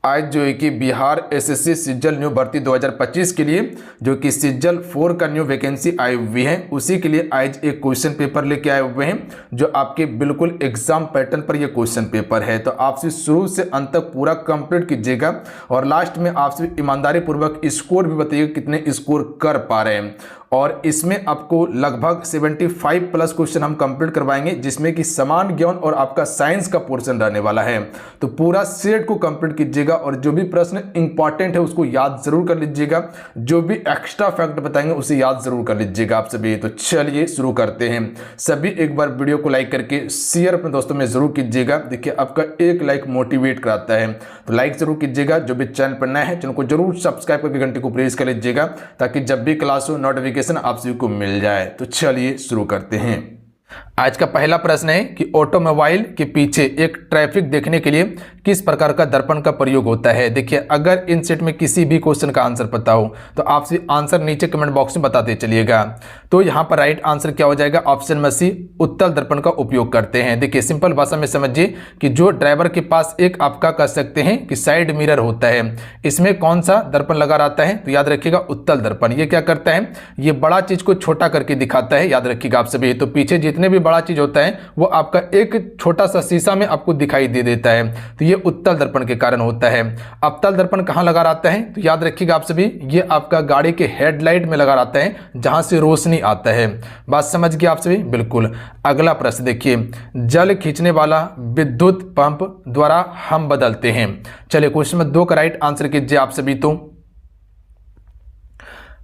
आज जो है कि बिहार एसएससी सिज्जल न्यू भर्ती 2025 के लिए जो कि सिज्जल 4 का न्यू वैकेंसी आई हुई है, उसी के लिए आज एक क्वेश्चन पेपर लेके आए हुए हैं जो आपके बिल्कुल एग्जाम पैटर्न पर ये क्वेश्चन पेपर है। तो आपसे शुरू से अंत तक पूरा कंप्लीट कीजिएगा और लास्ट में आपसे ईमानदारी पूर्वक स्कोर भी बताइएगा कितने स्कोर कर पा रहे हैं। और इसमें आपको लगभग 75 प्लस क्वेश्चन हम कंप्लीट करवाएंगे, जिसमें कि समान ज्ञान और आपका साइंस का पोर्शन रहने वाला है। तो पूरा सेट को कंप्लीट कीजिएगा और जो भी प्रश्न इंपॉर्टेंट है उसको याद जरूर कर लीजिएगा, जो भी एक्स्ट्रा फैक्ट बताएंगे उसे याद जरूर कर लीजिएगा आप सभी। तो चलिए शुरू करते हैं। सभी एक बार वीडियो को लाइक करके शेयर अपने दोस्तों में जरूर कीजिएगा। देखिए आपका एक लाइक मोटिवेट कराता है, तो लाइक जरूर कीजिएगा। जो भी चैनल पर नया है चैनल को जरूर सब्सक्राइब करके घंटे को प्रेस कर लीजिएगा ताकि जब भी क्लास हो नोटिफिकेशन आप सभी को मिल जाए। तो चलिए शुरू करते हैं। आज का पहला प्रश्न है कि ऑटोमोबाइल के पीछे एक ट्रैफिक देखने के लिए किस प्रकार का दर्पण का प्रयोग होता है। देखिए अगर इन सेट में किसी भी क्वेश्चन का आंसर पता हो तो आप आंसर नीचे कमेंट बॉक्स में बताते चलिएगा। तो यहाँ पर राइट आंसर क्या हो जाएगा, ऑप्शन में सी उत्तल दर्पण का उपयोग करते हैं। देखिए सिंपल भाषा में समझिए कि जो ड्राइवर के पास एक आपका कह सकते हैं कि साइड मिरर होता है, इसमें कौन सा दर्पण लगा रहता है, तो याद रखिएगा उत्तल दर्पण। ये क्या करता है, ये बड़ा चीज को छोटा करके दिखाता है, याद रखिएगा आप सभी। तो पीछे जितने भी बड़ा चीज होता है वो आपका एक छोटा सा शीशा में आपको दिखाई दे देता है, तो ये उत्तल दर्पण के कारण होता है। अवतल दर्पण कहां लगा रहता है, तो याद रखिएगा आप सभी, ये आपका गाड़ी के हेडलाइट में लगा रहता है जहां से रोशनी आता है। बात समझ गए आप सभी, बिल्कुल। अगला प्रश्न देखिए, जल खींचने वाला विद्युत पंप द्वारा हम बदलते हैं। चलिए क्वेश्चन में 2 का राइट आंसर कीजिए आप सभी। तो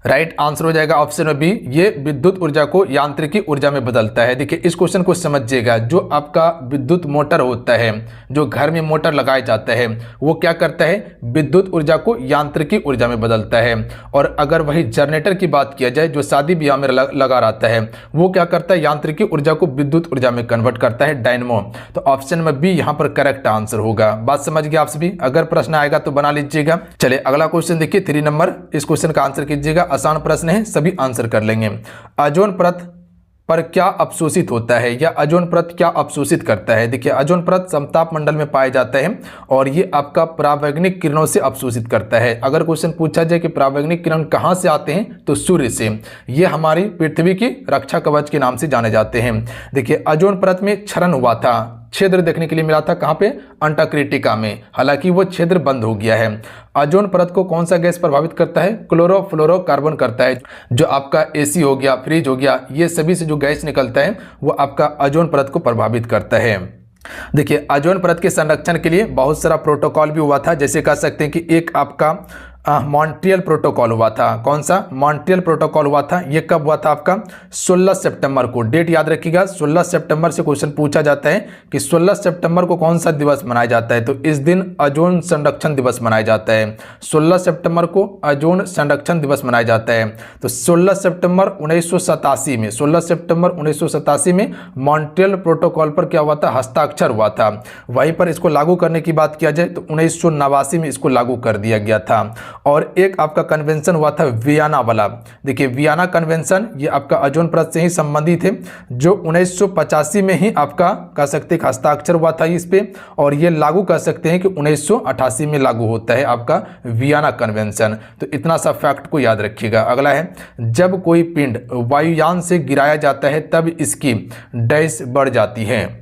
राइट आंसर हो जाएगा ऑप्शन में बी, ये विद्युत ऊर्जा को यांत्रिकी ऊर्जा में बदलता है। देखिए इस क्वेश्चन को समझिएगा, जो आपका विद्युत मोटर होता है, जो घर में मोटर लगाया जाता है, वो क्या करता है, विद्युत ऊर्जा को यांत्रिकी ऊर्जा में बदलता है। और अगर वही जनरेटर की बात किया जाए जो शादी ब्याह में लगा रहता है, वो क्या करता है, यांत्रिकी ऊर्जा को विद्युत ऊर्जा में कन्वर्ट करता है, डायनमो। तो ऑप्शन में बी यहाँ पर करेक्ट आंसर होगा। बात समझ गए आप सभी, अगर प्रश्न आएगा तो बना लीजिएगा। चलिए अगला क्वेश्चन देखिए 3 नंबर, इस क्वेश्चन का आंसर कीजिएगा। आसान प्रश्न है, सभी आंसर कर लेंगे। ओजोन परत पर क्या अवशोषित होता है, या ओजोन परत क्या अवशोषित करता है। देखिए ओजोन परत समताप मंडल में पाया जाता है और ये आपका परावैंगनिक किरणों से अवशोषित करता है। अगर क्वेश्चन पूछा जाए कि परावैंगनिक किरण कहां से आते हैं, तो सूर्य से। ये हमारी पृथ्वी की रक्षा कवच के नाम से जाने जाते हैं। देखिए ओजोन परत में क्षरण हुआ था, छिद्र देखने के लिए मिला था, कहां पे, अंटार्कटिका में। हालांकि वो छिद्र बंद हो गया है। ओजोन परत को कौन सा गैस प्रभावित करता है, क्लोरोफ्लोरोकार्बन करता है। जो आपका एसी हो गया, फ्रिज हो गया, ये सभी से जो गैस निकलता है वो आपका ओजोन परत को प्रभावित करता है। देखिए ओजोन परत के संरक्षण के लिए बहुत सारा प्रोटोकॉल भी हुआ था, जैसे कह सकते हैं कि एक आपका मॉन्ट्रियल प्रोटोकॉल हुआ था। कौन सा, मॉन्ट्रियल प्रोटोकॉल हुआ था। ये कब हुआ था आपका, 16 सितंबर को। डेट याद रखिएगा, 16 सितंबर से क्वेश्चन पूछा जाता है कि 16 सितंबर को कौन सा दिवस मनाया जाता है, तो इस दिन ओजोन संरक्षण दिवस मनाया जाता है। 16 सितंबर को ओजोन संरक्षण दिवस मनाया जाता है। तो 16 सितंबर 1987 में, 16 सितंबर 1987 में मॉन्ट्रियल प्रोटोकॉल पर क्या हुआ था, हस्ताक्षर हुआ था। वहीं पर इसको लागू करने की बात किया जाए तो 1989 में इसको लागू कर दिया गया था। और एक आपका कन्वेंशन हुआ था वियना वाला। देखिए वियना कन्वेंशन, ये आपका ओजोन परत से ही संबंधित है, जो 1985 में ही आपका कह सकते हैं हस्ताक्षर हुआ था इस पे, और ये लागू कर सकते हैं कि 1988 में लागू होता है आपका वियना कन्वेंशन। तो इतना सा फैक्ट को याद रखिएगा। अगला है, जब कोई पिंड वायुयान से गिराया जाता है तब इसकी डैश बढ़ जाती है।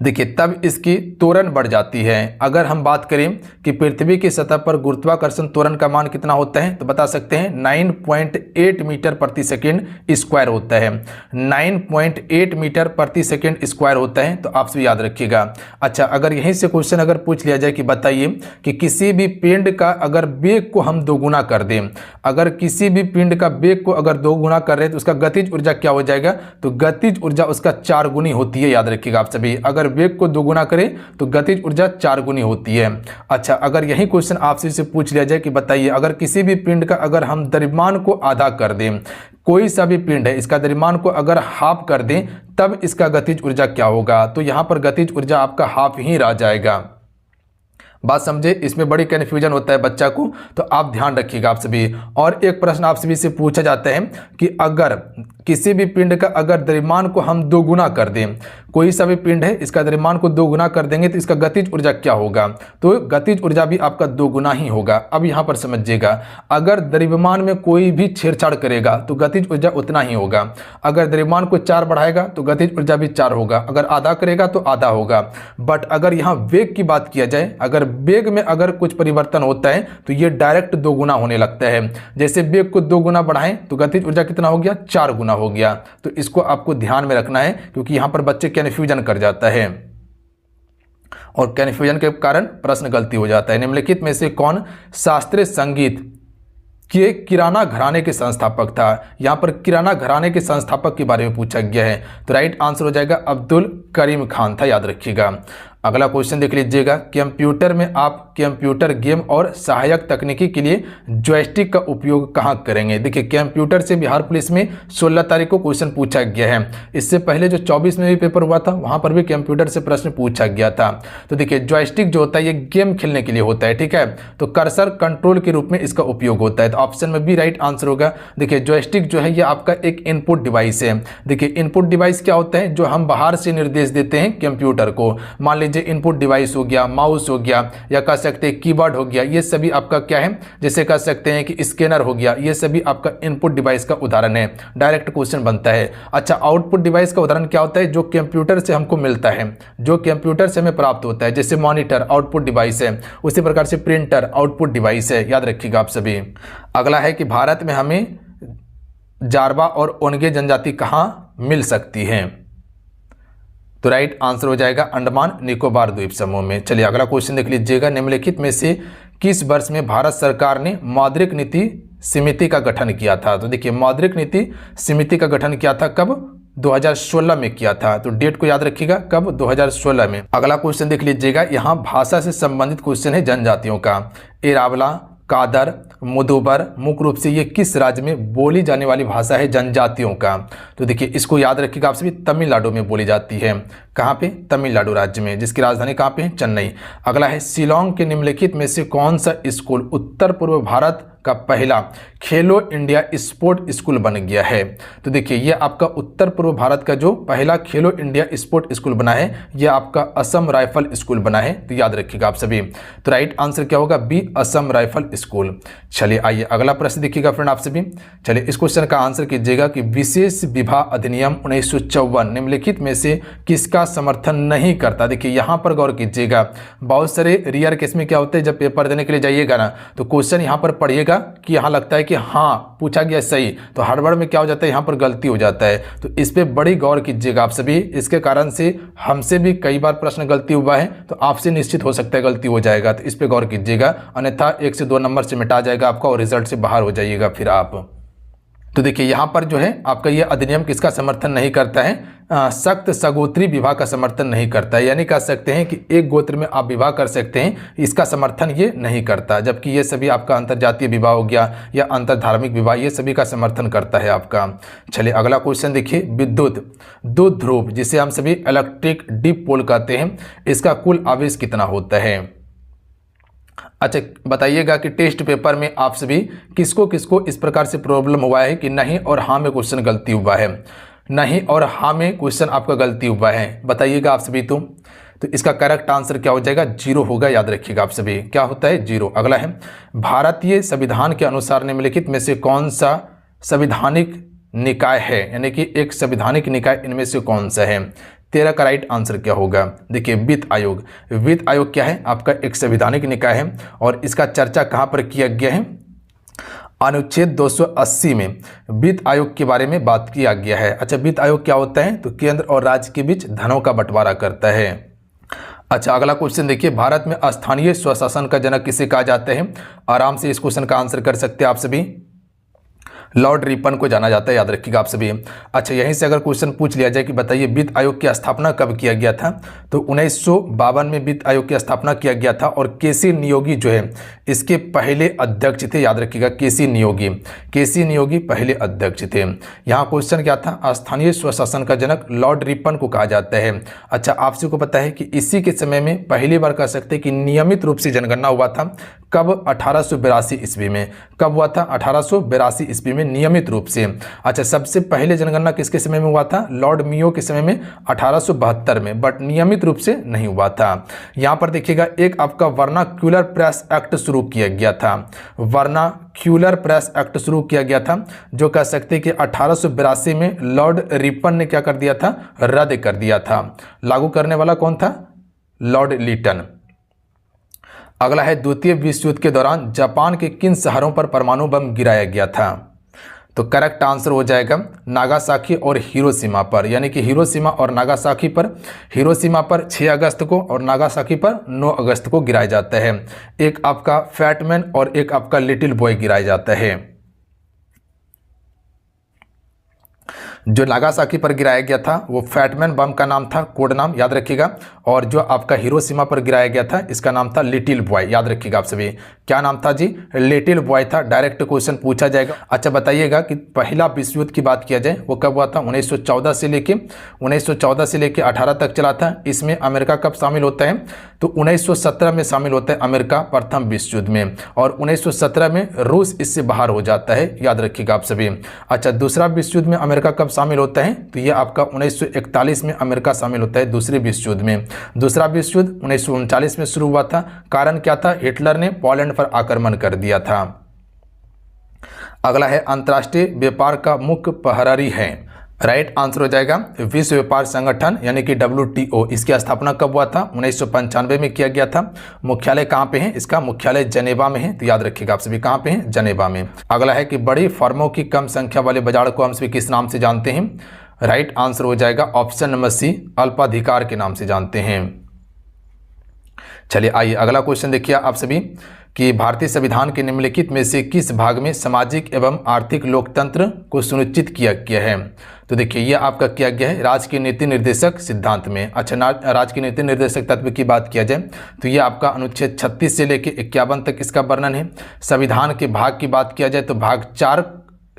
देखिए तब इसकी त्वरण बढ़ जाती है। अगर हम बात करें कि पृथ्वी की सतह पर गुरुत्वाकर्षण त्वरण का मान कितना होता है, तो बता सकते हैं 9.8 मीटर प्रति सेकेंड स्क्वायर होता है। 9.8 मीटर प्रति सेकेंड स्क्वायर होता है, तो आप याद रखिएगा। अच्छा, अगर यहीं से क्वेश्चन अगर पूछ लिया जाए कि बताइए कि किसी भी पिंड का अगर वेग को हम दोगुना कर दें, अगर किसी भी पिंड का वेग को अगर दोगुना कर रहे हैं तो उसका गतिज ऊर्जा क्या हो जाएगा, तो गतिज ऊर्जा उसका 4 गुनी होती है। याद रखिएगा आप सभी, अगर वेग को दोगुना करें तो गतिज ऊर्जा 4 गुनी होती है। अच्छा, अगर यही क्वेश्चन आपसे से पूछ लिया जाए कि बताइए अगर किसी भी पिंड का अगर हम द्रव्यमान को आधा कर दें, कोई सा भी पिंड है इसका द्रव्यमान को अगर हाफ कर दें तब इसका गतिज ऊर्जा क्या होगा, तो यहां पर गतिज ऊर्जा आपका हाफ ही रह जाएगा। बात समझे, इसमें बड़ी कन्फ्यूजन होता है बच्चा को, तो आप ध्यान रखिएगा आप सभी। और एक प्रश्न आप सभी से पूछा जाता है कि अगर किसी भी पिंड का अगर द्रव्यमान को हम दोगुना कर दें, कोई सा भी पिंड है, इसका द्रव्यमान को 2 गुना कर देंगे तो इसका गतिज ऊर्जा क्या होगा, तो गतिज ऊर्जा भी आपका 2 गुना ही होगा। अब यहाँ पर समझिएगा, अगर द्रव्यमान में कोई भी छेड़छाड़ करेगा तो गतिज ऊर्जा उतना ही होगा। अगर द्रव्यमान को 4 बढ़ाएगा तो गतिज ऊर्जा भी 4 होगा, अगर आधा करेगा तो आधा होगा। बट अगर यहाँ वेग की बात किया जाए, अगर वेग में अगर कुछ परिवर्तन होता है तो ये डायरेक्ट 2 गुना होने लगता है। जैसे वेग को 2 गुना बढ़ाएं तो गतिज ऊर्जा कितना हो गया, 4 गुना हो गया। तो इसको आपको ध्यान में रखना है, क्योंकि यहाँ पर बच्चे कन्फ्यूजन कर जाता है और कन्फ्यूजन के कारण प्रश्न गलती हो जाता है। निम्नलिखित में से कौन शास्त्रीय संगीत के किराना घराने के संस्थापक था। यहाँ पर किराना घराने के संस्थापक के बारे में पूछा गया है, तो राइट आंसर हो जाएगा अब्दुल करीम खान था, याद रखिएगा। अगला क्वेश्चन देख लीजिएगा, कंप्यूटर में आप कंप्यूटर गेम और सहायक तकनीकी के लिए जॉयस्टिक का उपयोग कहाँ करेंगे। देखिए, कंप्यूटर से बिहार पुलिस में 16 तारीख को क्वेश्चन पूछा गया है। इससे पहले जो 24 में भी पेपर हुआ था वहाँ पर भी कंप्यूटर से प्रश्न पूछा गया था। तो देखिए, जॉयस्टिक जो होता है ये गेम खेलने के लिए होता है, ठीक है। तो कर्सर कंट्रोल के रूप में इसका उपयोग होता है, तो ऑप्शन में भी राइट आंसर होगा। देखिए, जॉयस्टिक जो है ये आपका एक इनपुट डिवाइस है। देखिए, इनपुट डिवाइस क्या होता है, जो हम बाहर से निर्देश देते हैं कंप्यूटर को। मान लीजिए इनपुट डिवाइस हो गया, माउस हो गया, या कह सकते हैं कीबोर्ड हो गया, ये सभी आपका क्या है, जैसे कह सकते हैं कि स्कैनर हो गया, ये सभी आपका इनपुट डिवाइस का उदाहरण है। डायरेक्ट क्वेश्चन बनता है। अच्छा, आउटपुट डिवाइस का उदाहरण क्या होता है, जो कंप्यूटर से हमको मिलता है, जो कंप्यूटर से हमें प्राप्त होता है। जैसे मॉनिटर आउटपुट डिवाइस है, उसी प्रकार से प्रिंटर आउटपुट डिवाइस है, याद रखिएगा आप सभी। अगला है कि भारत में हमें जारवा और ओनगे जनजाति कहाँ मिल सकती हैं, तो राइट आंसर हो जाएगा अंडमान निकोबार द्वीप समूह में। चलिए अगला क्वेश्चन देख लीजिएगा, निम्नलिखित में से किस वर्ष में भारत सरकार ने मौद्रिक नीति समिति का गठन किया था। तो देखिए, मौद्रिक नीति समिति का गठन किया था कब, 2016 में किया था। तो डेट को याद रखिएगा, कब, 2016 में। अगला क्वेश्चन देख लीजिएगा, यहाँ भाषा से संबंधित क्वेश्चन है जनजातियों का। एरावला, कादर, मुदुबर, मुख्य रूप से ये किस राज्य में बोली जाने वाली भाषा है जनजातियों का। तो देखिए, इसको याद रखिएगा आप सभी, तमिलनाडु में बोली जाती है। कहाँ पे, तमिलनाडु राज्य में, जिसकी राजधानी कहाँ पे है, चेन्नई। अगला है, शिलोंग के निम्नलिखित में से कौन सा स्कूल उत्तर पूर्व भारत का पहला खेलो इंडिया स्पोर्ट स्कूल बन गया है। तो देखिए, ये आपका उत्तर पूर्व भारत का जो पहला खेलो इंडिया स्पोर्ट स्कूल बना है, ये आपका असम राइफल स्कूल बना है, तो याद रखिएगा आप सभी। तो राइट आंसर क्या होगा, बी, असम राइफल स्कूल। चलिए आइए अगला प्रश्न देखिएगा फ्रेंड आप सभी। चलिए इस क्वेश्चन का आंसर कीजिएगा कि विशेष विवाह अधिनियम 1954 निम्नलिखित में से किसका समर्थन नहीं करता। देखिए, यहाँ पर गौर कीजिएगा, बहुत सारे रियर केस में क्या होते हैं, जब पेपर देने के लिए जाइएगा ना, तो क्वेश्चन यहाँ पर पढ़िएगा कि यहाँ लगता है कि हाँ पूछा गया सही, तो हड़बड़ में क्या हो जाता है, यहाँ पर गलती हो जाता है। तो इस पे बड़ी गौर कीजिएगा आप सभी। इसके कारण से हमसे भी कई बार प्रश्न गलती हुआ है, तो आपसे निश्चित हो सकता है गलती हो जाएगा, तो इस पे गौर कीजिएगा, अन्यथा 1 से 2 नंबर से मिटा जाएगा आपका और रिजल्ट से बाहर हो जाइएगा फिर आप। तो देखिए, यहाँ पर जो है आपका ये अधिनियम किसका समर्थन नहीं करता है, सख्त सगोत्री विवाह का समर्थन नहीं करता है। यानी कह सकते हैं कि एक गोत्र में आप विवाह कर सकते हैं, इसका समर्थन ये नहीं करता। जबकि ये सभी आपका अंतर्जातीय विवाह हो गया या अंतर्धार्मिक विवाह, ये सभी का समर्थन करता है आपका। चलिए अगला क्वेश्चन देखिए, विद्युत द्विध्रुव जिसे हम सभी इलेक्ट्रिक डिपोल कहते हैं, इसका कुल आवेश कितना होता है। अच्छा बताइएगा कि टेस्ट पेपर में आप सभी किसको किसको इस प्रकार से प्रॉब्लम हुआ है कि नहीं और हाँ में क्वेश्चन गलती हुआ है, नहीं और हाँ में क्वेश्चन आपका गलती हुआ है, बताइएगा आप सभी। तो इसका करेक्ट आंसर क्या हो जाएगा, 0 होगा, याद रखिएगा आप सभी, क्या होता है 0। अगला है, भारतीय संविधान के अनुसार निम्नलिखित में से कौन सा संवैधानिक निकाय है, यानी कि एक संवैधानिक निकाय इनमें से कौन सा है। 13 का राइट आंसर क्या होगा। देखिए, वित्त आयोग। वित्त आयोग क्या है, आपका एक संवैधानिक निकाय है और इसका चर्चा कहाँ पर किया गया है, अनुच्छेद 280 में वित्त आयोग के बारे में बात किया गया है। अच्छा, वित्त आयोग क्या होता है, तो केंद्र और राज्य के बीच धनों का बंटवारा करता है। अच्छा अगला क्वेश्चन देखिए, भारत में स्थानीय स्वशासन का जनक किसे कहा जाता है। आराम से इस क्वेश्चन का आंसर कर सकते हैं आप सभी, लॉर्ड रिपन को जाना जाता है, याद रखिएगा आप सभी। अच्छा, यहीं से अगर क्वेश्चन पूछ लिया जाए कि बताइए वित्त आयोग की स्थापना कब किया गया था, तो 1952 में वित्त आयोग की स्थापना किया गया था और केसी नियोगी जो है इसके पहले अध्यक्ष थे, याद रखिएगा, केसी नियोगी पहले अध्यक्ष थे। यहाँ क्वेश्चन क्या था, स्थानीय स्वशासन का जनक लॉर्ड रिपन को कहा जाता है। अच्छा, आप सबको पता है कि इसी के समय में पहली बार कह सकते हैं कि नियमित रूप से जनगणना हुआ था, कब? 1882 ईस्वी में। कब हुआ था? 1882 ईस्वी में नियमित रूप से। अच्छा, सबसे पहले जनगणना किसके समय में हुआ था? लॉर्ड मियो के समय में 1872 में, बट नियमित रूप से नहीं हुआ था। यहाँ पर देखिएगा एक आपका वर्नाक्यूलर प्रेस एक्ट शुरू किया गया था। वर्नाक्यूलर प्रेस एक्ट शुरू किया गया था, जो कह सकते हैं कि 1882 में लॉर्ड रिपन ने क्या कर दिया था? रद्द कर दिया था। लागू करने वाला कौन था? लॉर्ड लिटन। अगला है, द्वितीय विश्व युद्ध के दौरान जापान के किन शहरों पर परमाणु बम गिराया गया था? तो करेक्ट आंसर हो जाएगा नागासाकी और हिरोशिमा पर, यानी कि हिरोशिमा और नागासाकी पर। हिरोशिमा पर 6 अगस्त को और नागासाकी पर 9 अगस्त को गिराया जाता है। एक आपका फैटमैन और एक आपका लिटिल बॉय गिराया जाता है। जो नागासाकी पर गिराया गया था वो फैटमैन बम का नाम था, कोड नाम याद रखिएगा। और जो आपका हिरोशिमा पर गिराया गया था इसका नाम था लिटिल बॉय, याद रखिएगा आप सभी। क्या नाम था जी? लिटिल बॉय था। डायरेक्ट क्वेश्चन पूछा जाएगा। अच्छा, बताइएगा कि पहला विश्व युद्ध की बात किया जाए वो कब हुआ था? 1914 से लेके 18 तक चला था। इसमें अमेरिका कब शामिल होता है? तो 1917 में शामिल होता है अमेरिका प्रथम विश्व युद्ध में, और 1917 में रूस इससे बाहर हो जाता है, याद रखिएगा आप सभी। अच्छा, दूसरा विश्व युद्ध में अमेरिका कब शामिल होता है? तो ये आपका 1941 में अमेरिका शामिल होता है दूसरे विश्व युद्ध में। दूसरा विश्व युद्ध 1939 में शुरू हुआ था। कारण क्या था? हिटलर ने पोलैंड पर आक्रमण कर दिया था। अगला है, अंतर्राष्ट्रीय व्यापार का मुख्य प्रहरी है। राइट आंसर हो जाएगा विश्व व्यापार संगठन, यानी कि WTO। इसकी स्थापना कब हुआ था? 1995 में किया गया था। मुख्यालय कहाँ पे है? इसका मुख्यालय जनेवा में है, तो याद रखिएगा आप सभी, कहाँ पे है? जनेवा में। अगला है कि बड़ी फर्मों की कम संख्या वाले बाजार को हम सभी किस नाम से जानते हैं? राइट आंसर हो जाएगा ऑप्शन नंबर सी, अल्पाधिकार के नाम से जानते हैं। चलिए आइए अगला क्वेश्चन देखिए आप सभी कि भारतीय संविधान के निम्नलिखित में से किस भाग में सामाजिक एवं आर्थिक लोकतंत्र को सुनिश्चित किया गया है? तो देखिए ये आपका किया गया है राजकीय नीति निर्देशक सिद्धांत में। अच्छा, राजकीय नीति निर्देशक तत्व की बात किया जाए तो ये आपका अनुच्छेद 36 से लेकर 51 तक इसका वर्णन है। संविधान के भाग की बात किया जाए तो भाग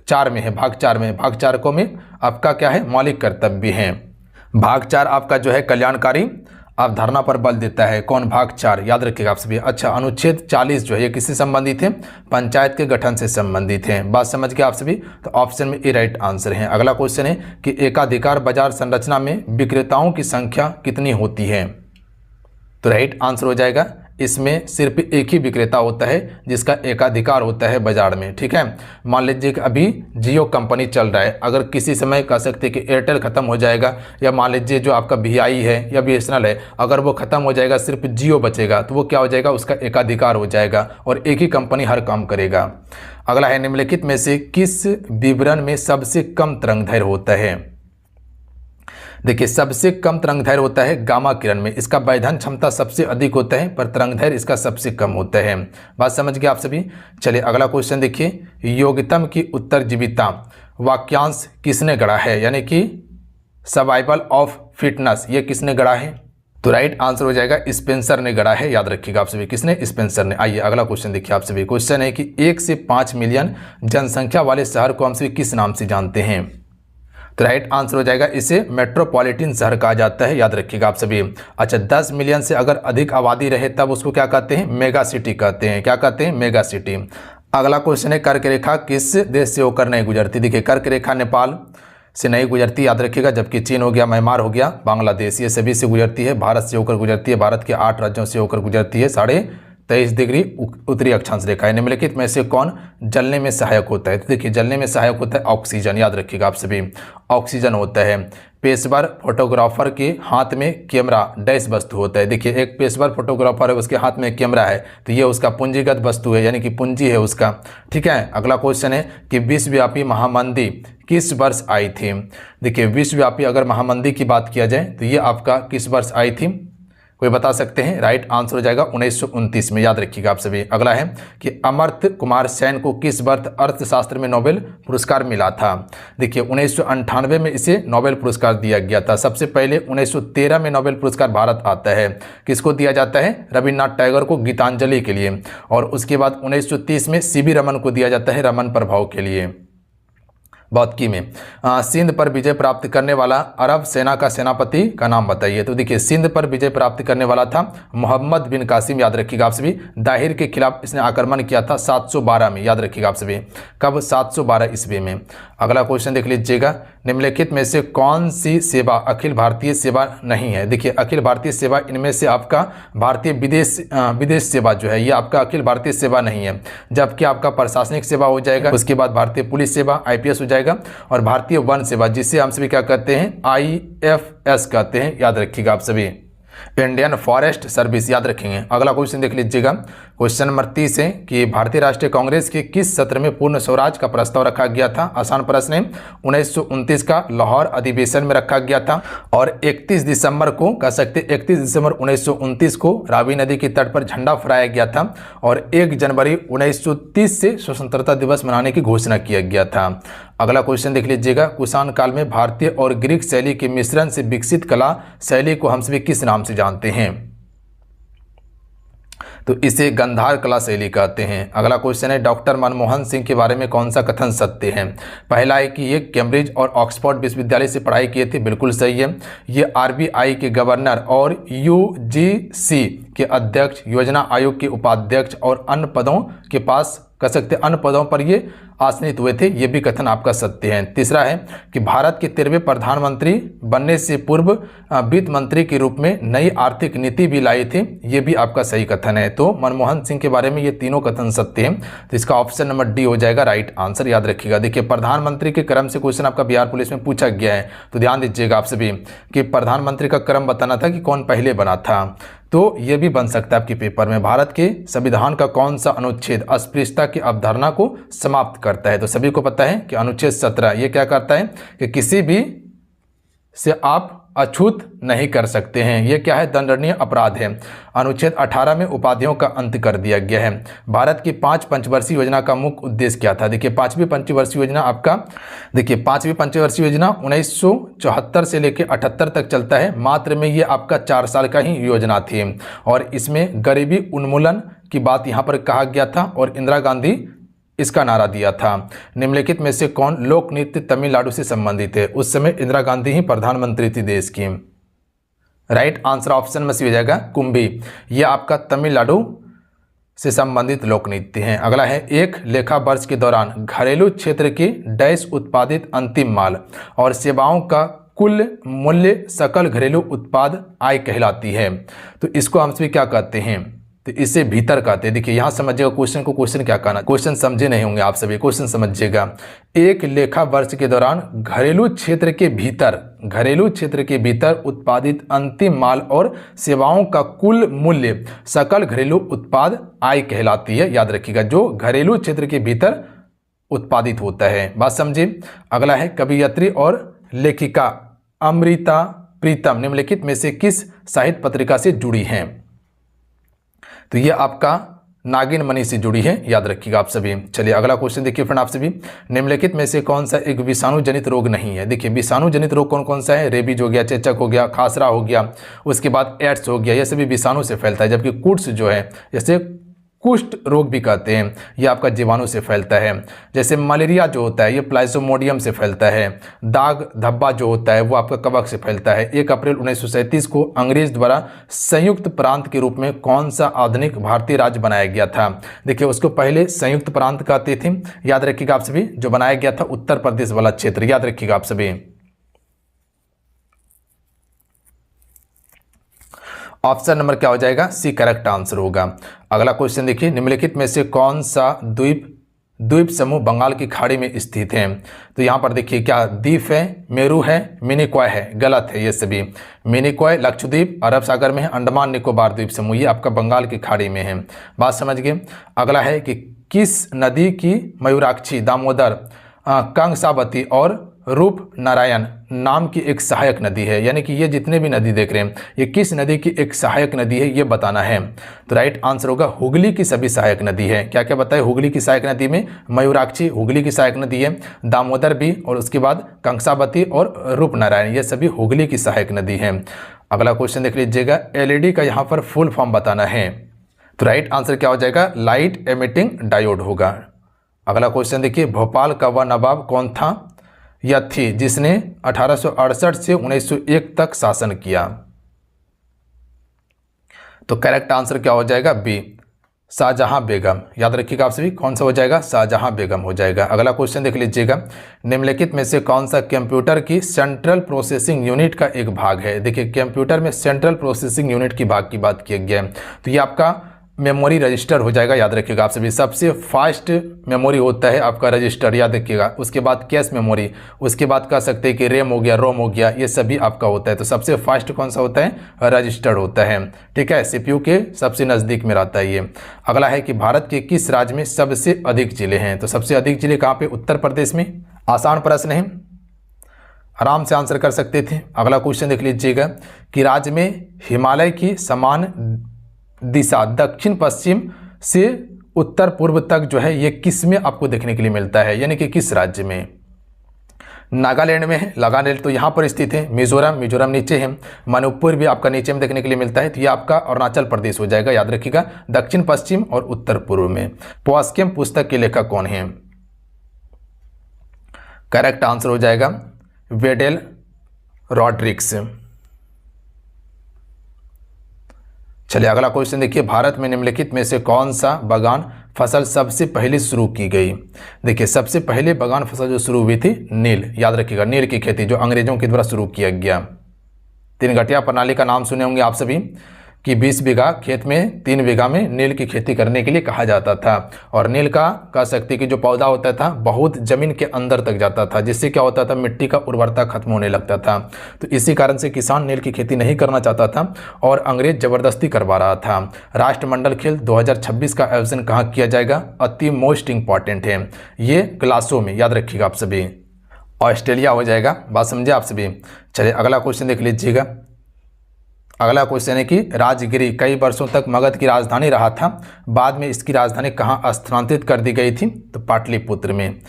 4 में है, भाग 4 में। भाग 4 को में आपका क्या है? मौलिक कर्तव्य है। भाग 4 आपका जो है कल्याणकारी अवधारणा पर बल देता है। कौन? भाग 4, याद रखिएगा आप सभी। अच्छा, अनुच्छेद 40 जो है ये किससे संबंधित है? पंचायत के गठन से संबंधित है। बात समझ गए आप सभी? तो ऑप्शन में ए राइट आंसर है। अगला क्वेश्चन है कि एकाधिकार बाजार संरचना में विक्रेताओं की संख्या कितनी होती है? तो राइट आंसर हो जाएगा इसमें सिर्फ एक ही विक्रेता होता है जिसका एकाधिकार होता है बाजार में। ठीक है, मान लीजिए कि अभी जियो कंपनी चल रहा है, अगर किसी समय कह सकते हैं कि एयरटेल खत्म हो जाएगा, या मान लीजिए जो आपका VI है या BSNL है, अगर वो खत्म हो जाएगा सिर्फ जियो बचेगा तो वो क्या हो जाएगा? उसका एकाधिकार हो जाएगा और एक ही कंपनी हर काम करेगा। अगला है, निम्नलिखित में से किस विवरण में सबसे कम तरंगदैर्घ्य होता है? देखिए सबसे कम तरंगदैर्घ्य होता है गामा किरण में। इसका वैधन क्षमता सबसे अधिक होता है पर तरंगदैर्घ्य इसका सबसे कम होता है। बात समझ गए आप सभी? चलिए अगला क्वेश्चन देखिए, योग्यतम की उत्तरजीविता वाक्यांश किसने गढ़ा है? यानी कि सर्वाइवल ऑफ फिटनेस, ये किसने गढ़ा है? तो राइट आंसर हो जाएगा स्पेंसर ने गढ़ा है, याद रखिएगा आप सभी। किसने? स्पेंसर ने। आइए अगला क्वेश्चन देखिए आप सभी। क्वेश्चन है कि 1 से 5 मिलियन जनसंख्या वाले शहर को हम सभी किस नाम से जानते हैं? तो राइट आंसर हो जाएगा इसे मेट्रोपॉलिटन शहर कहा जाता है, याद रखिएगा आप सभी। अच्छा, 10 मिलियन से अगर अधिक आबादी रहे तब उसको क्या कहते हैं? मेगा सिटी कहते हैं। क्या कहते हैं? Mega city. अगला क्वेश्चन है कर्क रेखा किस देश से होकर नहीं गुजरती? देखिए कर्क रेखा नेपाल से नहीं गुजरती, याद रखिएगा। जबकि चीन हो गया, म्यांमार हो गया, बांग्लादेश, ये सभी से गुजरती है। भारत से होकर गुजरती है, भारत के 8 राज्यों से होकर गुजरती है। 23.5 डिग्री उत्तरी अक्षांश रेखा है। निम्नलिखित में से कौन जलने में सहायक होता है? तो देखिए जलने में सहायक होता है ऑक्सीजन, याद रखिएगा आप सभी। ऑक्सीजन होता है। पेशेवर फोटोग्राफर के हाथ में कैमरा डैश वस्तु होता है। देखिए एक पेशेवर फोटोग्राफर है, उसके हाथ में कैमरा है, तो ये उसका पूंजीगत वस्तु है, यानी कि पूंजी है उसका। ठीक है, अगला क्वेश्चन है कि विश्वव्यापी महामंदी किस वर्ष आई थी? देखिए विश्वव्यापी अगर महामंदी की बात किया जाए तो ये आपका किस वर्ष आई थी? कोई बता सकते हैं? राइट आंसर हो जाएगा 1929 में, याद रखिएगा आप सभी। अगला है कि अमर्त्य कुमार सेन को किस वर्ष अर्थशास्त्र में नोबेल पुरस्कार मिला था? देखिए 1998 में इसे नोबेल पुरस्कार दिया गया था। सबसे पहले 1913 में नोबेल पुरस्कार भारत आता है। किसको दिया जाता है? रविन्द्रनाथ टैगोर को गीतांजलि के लिए। और उसके बाद 1930 में CV रमन को दिया जाता है रमन प्रभाव के लिए। बौद्धकी में। सिंध पर विजय प्राप्त करने वाला अरब सेना का सेनापति का नाम बताइए। तो देखिए सिंध पर विजय प्राप्त करने वाला था मोहम्मद बिन कासिम, याद रखिएगा आप सभी। दाहिर के खिलाफ इसने आक्रमण किया था 712 में, याद रखिएगा आप सभी। कब? 712 ईस्वी में। अगला क्वेश्चन देख लीजिएगा, निम्नलिखित में से कौन सी सेवा अखिल भारतीय सेवा नहीं है? देखिए अखिल भारतीय सेवा, इनमें से आपका भारतीय विदेश सेवा जो है ये आपका अखिल भारतीय सेवा नहीं है, जबकि आपका प्रशासनिक सेवा हो जाएगा, उसके बाद भारतीय पुलिस सेवा IPS हो जाएगा, और भारतीय वन सेवा जिसे हम सभी क्या कहते हैं IFS कहते हैं, याद रखिएगा आप सभी। इंडियन फॉरेस्ट सर्विस, याद रखेंगे। अगला क्वेश्चन देख लीजिएगा, क्वेश्चन नंबर 30 है कि भारतीय राष्ट्रीय कांग्रेस के किस सत्र में पूर्ण स्वराज का प्रस्ताव रखा गया था? आसान प्रश्न है। 1929 का लाहौर अधिवेशन में रखा गया था, और 31 दिसंबर को कह सकते 31 दिसंबर 1929 को रावी नदी के तट पर झंडा फहराया गया था, और 1 जनवरी 1930 से स्वतंत्रता दिवस मनाने की घोषणा किया गया था। अगला क्वेश्चन देख लीजिएगा, कुषाण काल में भारतीय और ग्रीक शैली के मिश्रण से विकसित कला शैली को हम सभी किस नाम से जानते हैं? तो इसे गंधार कला शैली कहते हैं। अगला क्वेश्चन है, डॉक्टर मनमोहन सिंह के बारे में कौन सा कथन सत्य है? पहला है कि ये कैम्ब्रिज और ऑक्सफोर्ड विश्वविद्यालय से पढ़ाई किए थे, बिल्कुल सही है। ये RBI के गवर्नर और UGC के अध्यक्ष, योजना आयोग के उपाध्यक्ष और अन्य पदों के पास कह सकते अन्य पदों पर ये आसनित हुए थे, ये भी कथन आपका सत्य है। तीसरा है कि भारत के 13वें प्रधानमंत्री बनने से पूर्व वित्त मंत्री के रूप में नई आर्थिक नीति भी लाई थी, ये भी आपका सही कथन है। तो मनमोहन सिंह के बारे में ये तीनों कथन सत्य हैं, तो इसका ऑप्शन नंबर D हो जाएगा राइट आंसर, याद रखिएगा। देखिए प्रधानमंत्री के क्रम से क्वेश्चन आपका बिहार पुलिस में पूछा गया है, तो ध्यान दीजिएगा आप सभी कि प्रधानमंत्री का क्रम बताना था कि कौन पहले बना था, तो ये भी बन सकता है आपके पेपर में। भारत के संविधान का कौन सा अनुच्छेद अस्पृश्यता की अवधारणा को समाप्त करता है? तो सभी को पता है कि अनुच्छेद 17 ये क्या करता है कि किसी भी से आप अछूत नहीं कर सकते हैं, ये क्या है? दंडनीय अपराध है। अनुच्छेद 18 में उपाधियों का अंत कर दिया गया है। भारत की 5 पंचवर्षीय योजना का मुख्य उद्देश्य क्या था? देखिए 5वीं पंचवर्षीय योजना आपका, देखिए 5वीं पंचवर्षीय योजना 1974 से लेकर 78 तक चलता है, मात्र में ये आपका 4 साल का ही योजना थी, और इसमें गरीबी उन्मूलन की बात यहाँ पर कहा गया था, और इंदिरा गांधी इसका नारा दिया था। निम्नलिखित में से कौन लोक नृत्य तमिलनाडु से संबंधित है? उस समय इंदिरा गांधी ही प्रधानमंत्री थी देश की। राइट आंसर ऑप्शन में सी हो जाएगा कुंभी, यह आपका तमिलनाडु से संबंधित लोक नृत्य हैं। अगला है, एक लेखा वर्ष के दौरान घरेलू क्षेत्र के डैश उत्पादित अंतिम माल और सेवाओं का कुल मूल्य सकल घरेलू उत्पाद आय कहलाती है। तो इसको हम सभी क्या कहते हैं? तो इसे भीतर कहते हैं। देखिए यहाँ समझिएगा क्वेश्चन को, क्वेश्चन क्या कहना, क्वेश्चन समझे नहीं होंगे आप सभी, क्वेश्चन समझिएगा। एक लेखा वर्ष के दौरान घरेलू क्षेत्र के भीतर उत्पादित अंतिम माल और सेवाओं का कुल मूल्य सकल घरेलू उत्पाद आय कहलाती है, याद रखिएगा, जो घरेलू क्षेत्र के भीतर उत्पादित होता है। बात समझिए। अगला है, कवियत्री और लेखिका अमृता प्रीतम निम्नलिखित में से किस साहित्य पत्रिका से जुड़ी हैं? तो ये आपका नागिन मणि से जुड़ी है, याद रखिएगा आप सभी। चलिए अगला क्वेश्चन देखिए फ्रेंड आप सभी, निम्नलिखित में से कौन सा एक विषाणु जनित रोग नहीं है? देखिए विषाणु जनित रोग कौन कौन सा है? रेबीज हो गया, चेचक हो गया, खासरा हो गया, उसके बाद एड्स हो गया, ये सभी विषाणु से फैलता है। जबकि कुष्ठ जो है, जैसे कुष्ठ रोग भी कहते हैं, ये आपका जीवाणु से फैलता है। जैसे मलेरिया जो होता है ये प्लाज्मोडियम से फैलता है। दाग धब्बा जो होता है वो आपका कवक से फैलता है। 1 अप्रैल 1937 को अंग्रेज द्वारा संयुक्त प्रांत के रूप में कौन सा आधुनिक भारतीय राज्य बनाया गया था? देखिए उसको पहले संयुक्त प्रांत कहते थे, याद रखिएगा आप सभी। जो बनाया गया था उत्तर प्रदेश वाला क्षेत्र, याद रखिएगा आप सभी। ऑप्शन नंबर क्या हो जाएगा? सी करेक्ट आंसर होगा। अगला क्वेश्चन देखिए, निम्नलिखित में से कौन सा द्वीप समूह बंगाल की खाड़ी में स्थित है? तो यहाँ पर देखिए क्या द्वीप है, मेरू है, मिनिकॉय है? गलत है ये सभी। मिनिकॉय लक्षद्वीप अरब सागर में है, अंडमान निकोबार द्वीप समूह ये आपका बंगाल की खाड़ी में है। बात समझ गए। अगला है कि किस नदी की मयूराक्षी, दामोदर, कंसावती और रूप नारायण नाम की एक सहायक नदी है? यानी कि ये जितने भी नदी देख रहे हैं ये किस नदी की एक सहायक नदी है, ये बताना है। तो राइट आंसर होगा हुगली की सभी सहायक नदी है। क्या क्या बताए? हुगली की सहायक नदी में मयूराक्षी हुगली की सहायक नदी है, दामोदर भी, और उसके बाद कंसावती और रूपनारायण ये सभी हुगली की सहायक नदी है। अगला क्वेश्चन देख लीजिएगा, LED का यहाँ पर फुल फॉर्म बताना है। तो राइट आंसर क्या हो जाएगा? लाइट एमिटिंग डायोड होगा। अगला क्वेश्चन देखिए, भोपाल का वह नवाब कौन था? या थी जिसने 1868 से 1901 तक शासन किया? तो करेक्ट आंसर क्या हो जाएगा? बी, शाहजहां बेगम। याद रखिएगा आप सभी, कौन सा हो जाएगा? शाहजहां बेगम हो जाएगा। अगला क्वेश्चन देख लीजिएगा, निम्नलिखित में से कौन सा कंप्यूटर की सेंट्रल प्रोसेसिंग यूनिट का एक भाग है? देखिए कंप्यूटर में सेंट्रल प्रोसेसिंग यूनिट की भाग की बात की गई है, तो ये आपका मेमोरी रजिस्टर हो जाएगा। याद रखिएगा आप सभी, सबसे फास्ट मेमोरी होता है आपका रजिस्टर, याद रखिएगा। उसके बाद कैश मेमोरी, उसके बाद कह सकते हैं कि रैम हो गया, रोम हो गया, ये सभी आपका होता है। तो सबसे फास्ट कौन सा होता है? रजिस्टर होता है, ठीक है। सीपीयू के सबसे नज़दीक में रहता है ये। अगला है कि भारत के किस राज्य में सबसे अधिक जिले हैं? तो सबसे अधिक जिले कहाँ पे? उत्तर प्रदेश में। आसान प्रश्न है, आराम से आंसर कर सकते थे। अगला क्वेश्चन देख लीजिएगा कि राज्य में हिमालय की समान दिशा दक्षिण पश्चिम से उत्तर पूर्व तक जो है ये किस में आपको देखने के लिए मिलता है, यानी कि किस राज्य में? नागालैंड में है, नागालैंड तो यहाँ पर स्थित है। मिजोरम, मिजोरम नीचे है। मणिपुर भी आपका नीचे में देखने के लिए मिलता है, तो ये आपका अरुणाचल प्रदेश हो जाएगा। याद रखिएगा, दक्षिण पश्चिम और उत्तर पूर्व में। पोआस्केम पुस्तक के लेखक कौन है? करेक्ट आंसर हो जाएगा वेडेल रॉड्रिक्स। चलिए अगला क्वेश्चन देखिए, भारत में निम्नलिखित में से कौन सा बगान फसल सबसे पहले शुरू की गई? देखिए सबसे पहले बगान फसल जो शुरू हुई थी, नील। याद रखिएगा, नील की खेती जो अंग्रेजों के द्वारा शुरू किया गया। 3 घटिया प्रणाली का नाम सुने होंगे आप सभी, कि 20 बीघा खेत में 3 बीघा में नील की खेती करने के लिए कहा जाता था। और नील का कह सकते कि जो पौधा होता था बहुत जमीन के अंदर तक जाता था, जिससे क्या होता था? मिट्टी का उर्वरता खत्म होने लगता था। तो इसी कारण से किसान नील की खेती नहीं करना चाहता था और अंग्रेज जबरदस्ती करवा रहा था। राष्ट्रमंडल खेल 2026 का आयोजन कहाँ किया जाएगा? अति मोस्ट इंपॉर्टेंट है ये, ग्लासगो में। याद रखिएगा आप सभी, ऑस्ट्रेलिया हो जाएगा। बात समझे आप सभी। चलिए अगला क्वेश्चन देख लीजिएगा। अगला क्वेश्चन है कि राजगिरी कई वर्षों तक मगध की राजधानी रहा था, बाद में इसकी राजधानी कहाँ स्थानांतरित कर दी गई थी? तो पाटलिपुत्र में,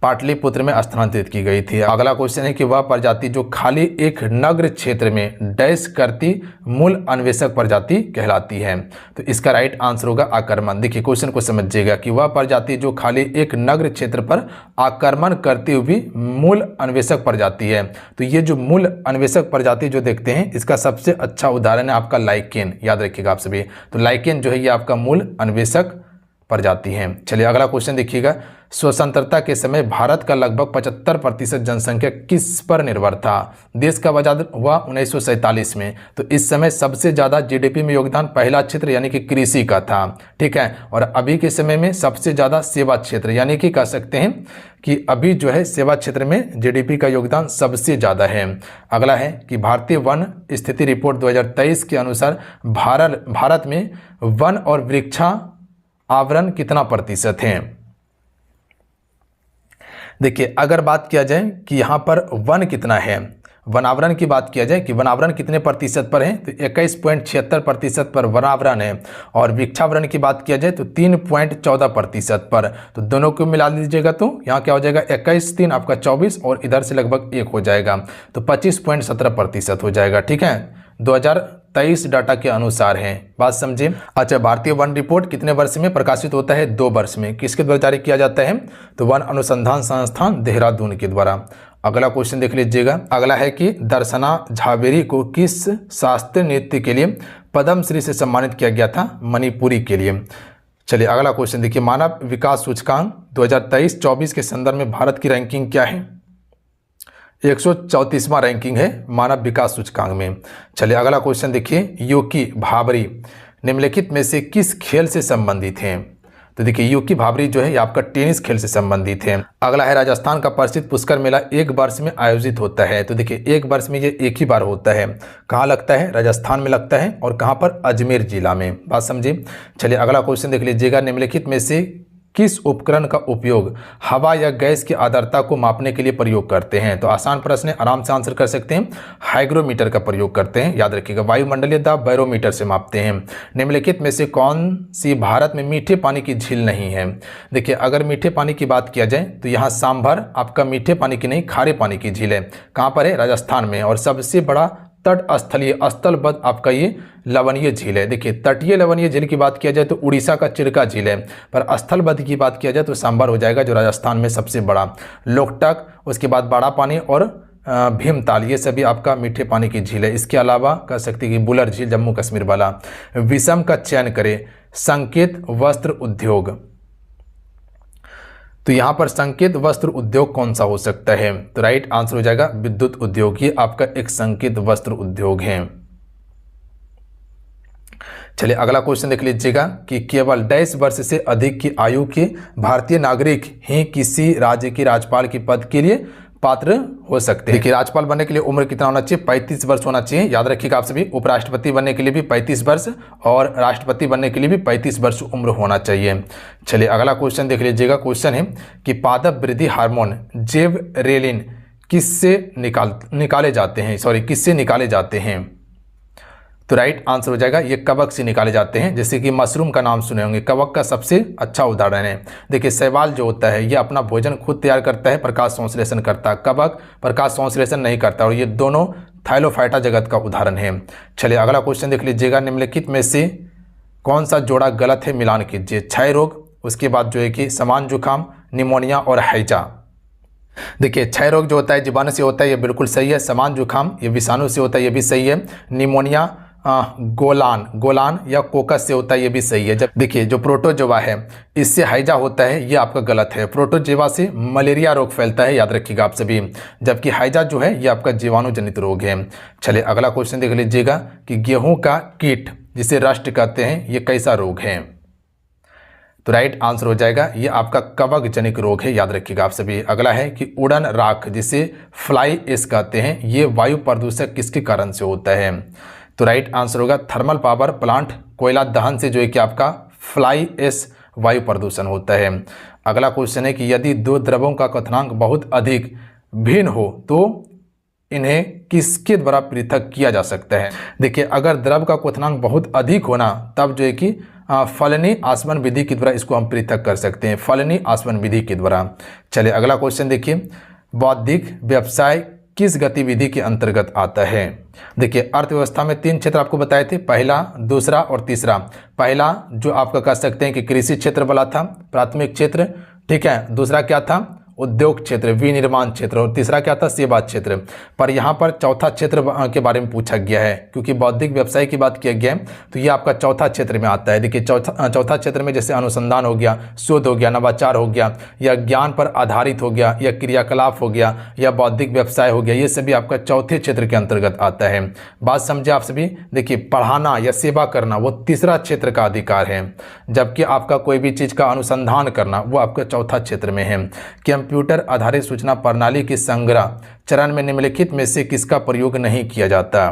पाटलिपुत्र में स्थानांतरित की गई थी। अगला क्वेश्चन है कि वह प्रजाति जो खाली एक नग्र क्षेत्र में डैश करती मूल अन्वेषक प्रजाति कहलाती है? तो इसका राइट आंसर होगा आक्रमण। देखिए क्वेश्चन को समझिएगा कि वह प्रजाति जो खाली एक नग्र क्षेत्र पर आक्रमण करती हुई मूल अन्वेषक प्रजाति है। तो ये जो मूल अन्वेषक प्रजाति जो देखते हैं, इसका सबसे अच्छा उदाहरण है आपका लाइकेन। याद रखिएगा आप सभी, तो लाइकेन जो है ये आपका मूल अन्वेषक प्रजाति है। चलिए अगला क्वेश्चन देखिएगा, स्वतंत्रता के समय भारत का लगभग 75% जनसंख्या किस पर निर्भर था? देश का आजाद हुआ 1947 में, तो इस समय सबसे ज़्यादा जीडीपी में योगदान पहला क्षेत्र यानी कि कृषि का था, ठीक है। और अभी के समय में सबसे ज़्यादा सेवा क्षेत्र, यानी कि कह सकते हैं कि अभी जो है सेवा क्षेत्र में जीडीपी का योगदान सबसे ज़्यादा है। अगला है कि भारतीय वन स्थिति रिपोर्ट 2023 के अनुसार भारत में वन और वृक्षा आवरण कितना प्रतिशत है? देखिए अगर बात किया जाए कि यहाँ पर वन कितना है, वनावरण की बात किया जाए कि वनावरण कितने प्रतिशत पर है, तो 21.76% पर वनावरण है। और वृक्षावरण की बात किया जाए तो 3.14% पर। तो दोनों को मिला लीजिएगा तो यहाँ क्या हो जाएगा? 21, 3 आपका 24 और इधर से लगभग 1 हो जाएगा, तो 25.17% हो जाएगा, ठीक है। 2023 डाटा के अनुसार है, बात समझिए। अच्छा, भारतीय वन रिपोर्ट कितने वर्ष में प्रकाशित होता है? 2 वर्ष में। किसके द्वारा जारी किया जाता है? तो वन अनुसंधान संस्थान देहरादून के द्वारा। अगला क्वेश्चन देख लीजिएगा। अगला है कि दर्शना झावेरी को किस शास्त्रीय नृत्य के लिए पद्मश्री से सम्मानित किया गया था? मणिपुरी के लिए। चलिए अगला क्वेश्चन देखिए, मानव विकास सूचकांक 2023-24 के संदर्भ में भारत की रैंकिंग क्या है? 134वां रैंकिंग है मानव विकास सूचकांक में। चलिए अगला क्वेश्चन देखिए, यूकी भाभरी निम्नलिखित में से किस खेल से संबंधित हैं? तो देखिए यूकी भाभरी जो है ये आपका टेनिस खेल से संबंधित है। अगला है राजस्थान का प्रसिद्ध पुष्कर मेला 1 वर्ष में आयोजित होता है। तो देखिए 1 वर्ष में ये 1 ही बार होता है। कहाँ लगता है? राजस्थान में लगता है। और कहाँ पर? अजमेर जिला में। बात समझिए। चलिए अगला क्वेश्चन देख लीजिएगा, निम्नलिखित में से किस उपकरण का उपयोग हवा या गैस की आर्द्रता को मापने के लिए प्रयोग करते हैं? तो आसान प्रश्न है, आराम से आंसर कर सकते हैं। हाइग्रोमीटर का प्रयोग करते हैं, याद रखिएगा। वायुमंडलीय दाब बैरोमीटर से मापते हैं। निम्नलिखित में से कौन सी भारत में मीठे पानी की झील नहीं है? देखिए अगर मीठे पानी की बात किया जाए तो यहाँ सांभर आपका मीठे पानी की नहीं, खारे पानी की झील है। कहाँ पर है? राजस्थान में। और सबसे बड़ा तट स्थलीय स्थलबद्ध आपका ये लवणीय झील है। देखिए तटीय लवणीय झील की बात किया जाए तो उड़ीसा का चिरका झील है, पर स्थलबद्ध की बात किया जाए तो सांभर हो जाएगा, जो राजस्थान में सबसे बड़ा। लोकटक, उसके बाद बड़ा पानी और भीमताल, ये सभी आपका मीठे पानी की झील है। इसके अलावा कह सकते हैं कि बुलर झील जम्मू कश्मीर वाला। विषम का चयन करें। संकेत वस्त्र उद्योग, तो यहाँ पर संकेत वस्त्र उद्योग कौन सा हो सकता है? तो राइट आंसर हो जाएगा विद्युत उद्योग, ये आपका एक संकेत वस्त्र उद्योग है। चलिए अगला क्वेश्चन देख लीजिएगा कि केवल 22 वर्ष से अधिक की आयु के भारतीय नागरिक ही किसी राज्य के राज्यपाल के पद के लिए पात्र हो सकते हैं। देखिए राज्यपाल बनने के लिए उम्र कितना होना चाहिए? 35 वर्ष होना चाहिए, याद रखिएगा आप सभी। उपराष्ट्रपति बनने के लिए भी 35 वर्ष और राष्ट्रपति बनने के लिए भी 35 वर्ष उम्र होना चाहिए। चलिए अगला क्वेश्चन देख लीजिएगा। क्वेश्चन है कि पादप वृद्धि हार्मोन जेवरेलिन किससे निकाले जाते हैं? तो राइट आंसर हो जाएगा ये कवक से निकाले जाते हैं। जैसे कि मशरूम का नाम सुने होंगे, कवक का सबसे अच्छा उदाहरण है। देखिए शैवाल जो होता है ये अपना भोजन खुद तैयार करता है, प्रकाश संश्लेषण करता है। कवक प्रकाश संश्लेषण नहीं करता, और ये दोनों थाइलोफाइटा जगत का उदाहरण है। चलिए अगला क्वेश्चन देख लीजिएगा। निम्नलिखित में से कौन सा जोड़ा गलत है? मिलान कीजिए। क्षय रोग, उसके बाद जो है कि समान जुकाम, निमोनिया और हैजा। देखिए क्षय रोग जो होता है जीवाणु से होता है, ये बिल्कुल सही है। समान जुकाम ये विषाणु से होता है, ये भी सही है। निमोनिया गोलान या कोकस से होता है, ये भी सही है। जब देखिए जो प्रोटोजोआ है इससे हैजा होता है, ये आपका गलत है। प्रोटोजोआ से मलेरिया रोग फैलता है, याद रखिएगा आप सभी। जबकि हैजा जो है ये आपका जीवाणु जनित रोग है। चलिए अगला क्वेश्चन देख लीजिएगा कि गेहूं का कीट जिसे रस्ट कहते हैं ये कैसा रोग है? तो राइट आंसर हो जाएगा ये आपका कवक जनित रोग है, याद रखिएगा आप सभी। अगला है कि उड़न राख जिसे फ्लाई एश कहते हैं, ये वायु प्रदूषक किसके कारण से होता है? तो राइट आंसर होगा थर्मल पावर प्लांट, कोयला दहन से जो है कि आपका फ्लाई एश वायु प्रदूषण होता है। अगला क्वेश्चन है कि यदि दो द्रवों का क्वथनांक बहुत अधिक भिन्न हो तो इन्हें किसके द्वारा पृथक किया जा सकता है? देखिए अगर द्रव का क्वथनांक बहुत अधिक होना तब जो है कि फलनी आसवन विधि के द्वारा इसको हम पृथक कर सकते हैं, फलनी आसवन विधि के द्वारा। चलिए अगला क्वेश्चन देखिए, बौद्धिक व्यवसाय किस गतिविधि के अंतर्गत आता है? देखिए अर्थव्यवस्था में 3 क्षेत्र आपको बताए थे, पहला, दूसरा और तीसरा। पहला जो आपका कह सकते हैं कि कृषि क्षेत्र वाला था, प्राथमिक क्षेत्र, ठीक है। दूसरा क्या था? उद्योग क्षेत्र, विनिर्माण क्षेत्र, और तीसरा क्या था? सेवा क्षेत्र। पर यहाँ पर चौथा क्षेत्र के बारे में पूछा गया है, क्योंकि बौद्धिक व्यवसाय की बात किया गया है तो ये आपका चौथा क्षेत्र में आता है। देखिए चौथा क्षेत्र में जैसे अनुसंधान हो गया, शोध हो गया, नवाचार हो गया, या ज्ञान पर आधारित हो गया, या क्रियाकलाप हो गया, या बौद्धिक व्यवसाय हो गया, ये सभी आपका चौथे क्षेत्र के अंतर्गत आता है। बात समझे आप सभी? देखिए पढ़ाना या सेवा करना वो तीसरा क्षेत्र का अधिकार है, जबकि आपका कोई भी चीज़ का अनुसंधान करना वो आपका चौथा क्षेत्र में है। कंप्यूटर आधारित सूचना प्रणाली के संग्रह चरण में निम्नलिखित में से किसका प्रयोग नहीं किया जाता?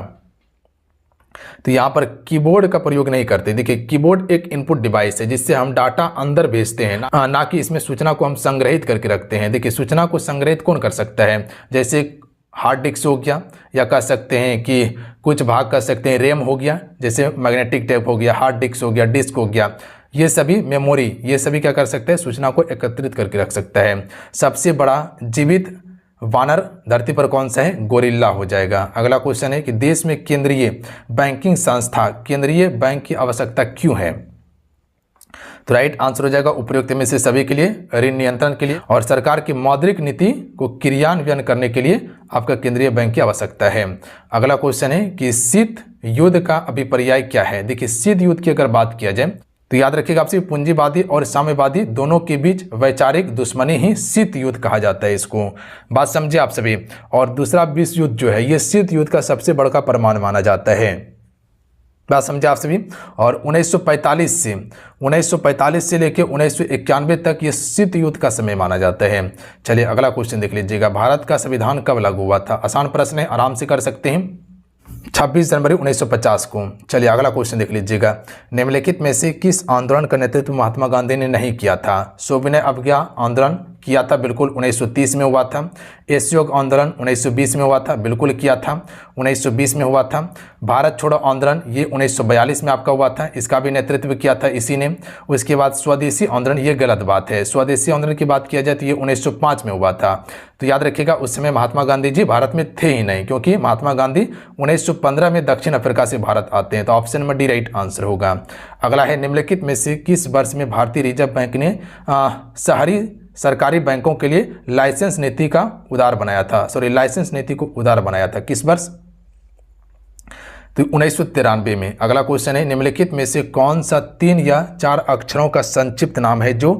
तो यहाँ पर कीबोर्ड का प्रयोग नहीं करते। देखिए कीबोर्ड एक इनपुट डिवाइस है जिससे हम डाटा अंदर भेजते हैं, ना कि इसमें सूचना को हम संग्रहित करके रखते हैं। देखिए सूचना को संग्रहित कौन कर सकता है? जैसे हार्ड डिस्क हो गया, या कह सकते हैं कि कुछ भाग कह सकते हैं रैम हो गया, जैसे मैग्नेटिक टेप हो गया, हार्ड डिस्क हो गया, डिस्क हो गया, ये सभी मेमोरी, ये सभी क्या कर सकते हैं? सूचना को एकत्रित करके रख सकता है। सबसे बड़ा जीवित वानर धरती पर कौन सा है? गोरिल्ला हो जाएगा। अगला क्वेश्चन है कि देश में केंद्रीय बैंकिंग संस्था, केंद्रीय बैंक की आवश्यकता क्यों है? तो राइट आंसर हो जाएगा उपयुक्त में से सभी के लिए, ऋण नियंत्रण के लिए और सरकार की मौद्रिक नीति को क्रियान्वयन करने के लिए आपका केंद्रीय बैंक की आवश्यकता है। अगला क्वेश्चन है कि शीत युद्ध का अभिपर्याय क्या है? देखिए शीत युद्ध की अगर बात किया जाए तो याद रखिएगा आपसे, पूंजीवादी और साम्यवादी दोनों के बीच वैचारिक दुश्मनी ही शीत युद्ध कहा जाता है इसको। बात समझे आप सभी। और दूसरा विश्व युद्ध जो है ये शीत युद्ध का सबसे बड़ा परमाणु माना जाता है। बात समझे आप सभी। और 1945 से लेकर 1991 तक ये शीत युद्ध का समय माना जाता है। चलिए अगला क्वेश्चन देख लीजिएगा, भारत का संविधान कब लागू हुआ था? आसान प्रश्न है, आराम से कर सकते हैं। 26 जनवरी 1950 को। चलिए अगला क्वेश्चन देख लीजिएगा, निम्नलिखित में से किस आंदोलन का नेतृत्व महात्मा गांधी ने नहीं किया था? सविनय अवज्ञा आंदोलन, किया था, बिल्कुल 1930 में हुआ था। असहयोग आंदोलन 1920 में हुआ था, बिल्कुल किया था, 1920 में हुआ था। भारत छोड़ो आंदोलन ये 1942 में आपका हुआ था, इसका भी नेतृत्व किया था इसी ने। उसके बाद स्वदेशी आंदोलन, ये गलत बात है, स्वदेशी आंदोलन की बात किया जाए तो ये 1905 में हुआ था। तो याद रखिएगा उस समय महात्मा गांधी जी भारत में थे ही नहीं, क्योंकि महात्मा गांधी 1915 में दक्षिण अफ्रीका से भारत आते हैं। तो option number D right answer होगा। अगला है निम्नलिखित में से किस वर्ष में भारतीय रिजर्व बैंक ने शहरी सरकारी बैंकों के लिए लाइसेंस नीति का उदार बनाया था, लाइसेंस नीति को उदार बनाया था, किस वर्ष? तो 1993 में। अगला क्वेश्चन है निम्नलिखित में से कौन सा 3 या 4 अक्षरों का संक्षिप्त नाम है जो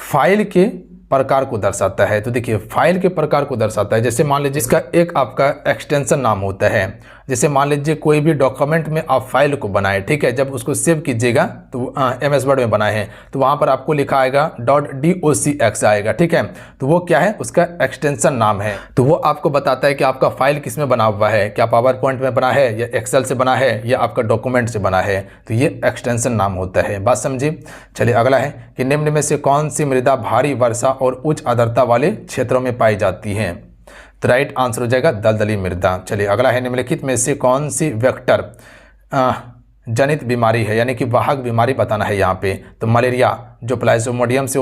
फाइल के प्रकार को दर्शाता है? तो देखिए फाइल के प्रकार को दर्शाता है, जैसे मान लीजिए इसका एक आपका एक्सटेंशन नाम होता है। जैसे मान लीजिए कोई भी डॉक्यूमेंट में आप फाइल को बनाए, ठीक है, जब उसको सेव कीजिएगा तो MS वर्ड में बनाए हैं तो वहाँ पर आपको लिखा आएगा .docx आएगा, ठीक है। तो वो क्या है, उसका एक्सटेंशन नाम है। तो वो आपको बताता है कि आपका फाइल किस में बना हुआ है, क्या पावर पॉइंट में बना है या एक्सेल से बना है या आपका डॉक्यूमेंट से बना है। तो ये एक्सटेंशन नाम होता है, बात समझिए। चलिए अगला है कि निम्न में से कौन सी मृदा भारी वर्षा और उच्च आर्द्रता वाले क्षेत्रों में पाई जाती है? तो राइट आंसर हो जाएगा दलदली मृदा। चलिए अगला है निम्नलिखित में से कौन सी वेक्टर जनित बीमारी है, यानी कि वाहक बीमारी बताना है यहाँ पे। तो मलेरिया जो प्लाज्मोडियम से